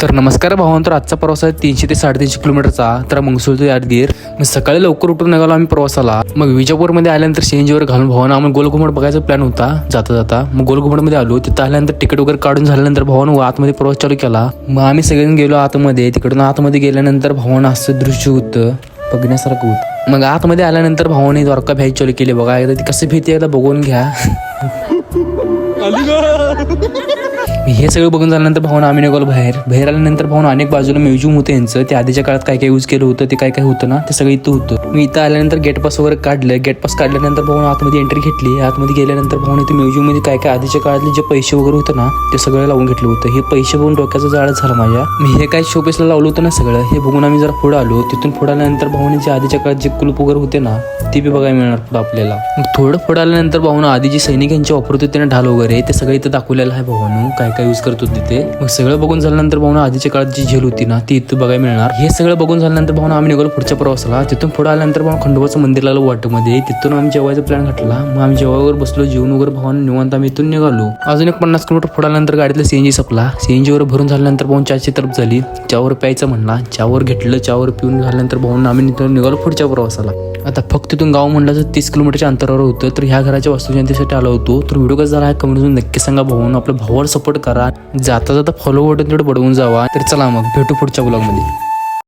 तर नमस्कार भावांनो, तर आजचा प्रवास आहे 300 ते 350 किलोमीटरचा. तर मंगसूळ ते यादगीर. मग सकाळी लवकर उठून निघालो आम्ही प्रवासाला. मग विजापूरमध्ये आल्यानंतर सीएनजीवर घालून भावानं आम्हाला गोलघुमट बघायचा प्लॅन होता जाता जाता. मग गोलघुमटमध्ये आलो. तिथं आल्यानंतर तिकीट वगैरे काढून झाल्यानंतर भावानं आतमध्ये प्रवास चालू केला. मग आम्ही सगळेजण गेलो आतमध्ये. तिकडून आतमध्ये गेल्यानंतर भावानं असं दृश्य होतं बघण्यासारखं होतं. मग आतमध्ये आल्यानंतर भावाने द्वारका भ्यायची चालू केली. बघा एकदा ती कसं भीती एकदा बघून घ्या. हे सगळं बघून झाल्यानंतर भावना आम्ही निघालो बाहेर आल्यानंतर भावना अनेक बाजूला म्युझियम होतं यांचं. ते आधीच्या काळात काय काय यूज केलं होतं, ते काय काय होतं ना, ते सगळं इथं होतं. मी इथं आल्यानंतर गेट पास वगैरे काढलं. गेट पास काढल्यानंतर भावना आतमध्ये एंट्री घेतली. आतमध्ये गेल्यानंतर भावना इथे म्युझियम मध्ये काय काय आधीच्या काळातले जे पैसे वगैरे होतं ना, ते सगळं लावून घेतलं होतं. हे पैसे बघून डोक्याचं जाळच झालं माझ्या. मी हे काय शोपीसला लावलं होतं ना सगळं, हे बघून आम्ही जरा पुढे आलो. तिथून पुढे आल्यानंतर भावने जे आधीच्या काळात जे कुलूप वगैरे होते ना, ते बी बघायला मिळणार पुढे आपल्याला. मग थोडं पुढे आल्यानंतर भावना आधी जे सैनिकांचे वापरत होते ना ढाल वगैरे, ते सगळं इथं दाखवलेलं आहे. भावानं काय काय यूज करत होते ते. मग सगळं बघून झाल्यानंतर भावना आधीच्या काळात जी झेल होती ना, ती इथं बघायला मिळणार. हे सगळं बघून झाल्यानंतर भावना आम्ही निघालो पुढच्या प्रवासाला. तिथून पुढे आल्यानंतर भावना खंडोबाचं मंदिर लागलं वाटमध्ये. तिथून आम्ही जेवायचा प्लॅन घातला. मग आम्ही जेवावर बसलो. जेवण वगैरे भावना निवांत आम्ही इथून निघालो. अजून एक 50 किलोमीटर पुढे आल्यानंतर गाडीतला सीएनजी संपला. सीएनजी वर भरून झाल्यानंतर भावना चहाची तरफ झाली. चहावर प्यायचं म्हणला. चहावर घेतलं. चहावर पिऊन झाल्यानंतर भावना आम्ही निघालो पुढच्या प्रवासाला. आता फक्त तिथून गाव म्हणलं तर 30 किलोमीटरच्या अंतरावर होतं. तर ह्या घराच्या वास्तुशांतीसाठी आलो होतो. तर व्हिडिओ कसा झाला आहे कमेंटमधून नक्की सांगा. भाऊन आपल्या भावाला सपोर्ट करा. जाता जाता फॉलो बटन तेवढं बडवून जावा. तर चला मग भेटू पुढच्या ब्लॉगमध्ये.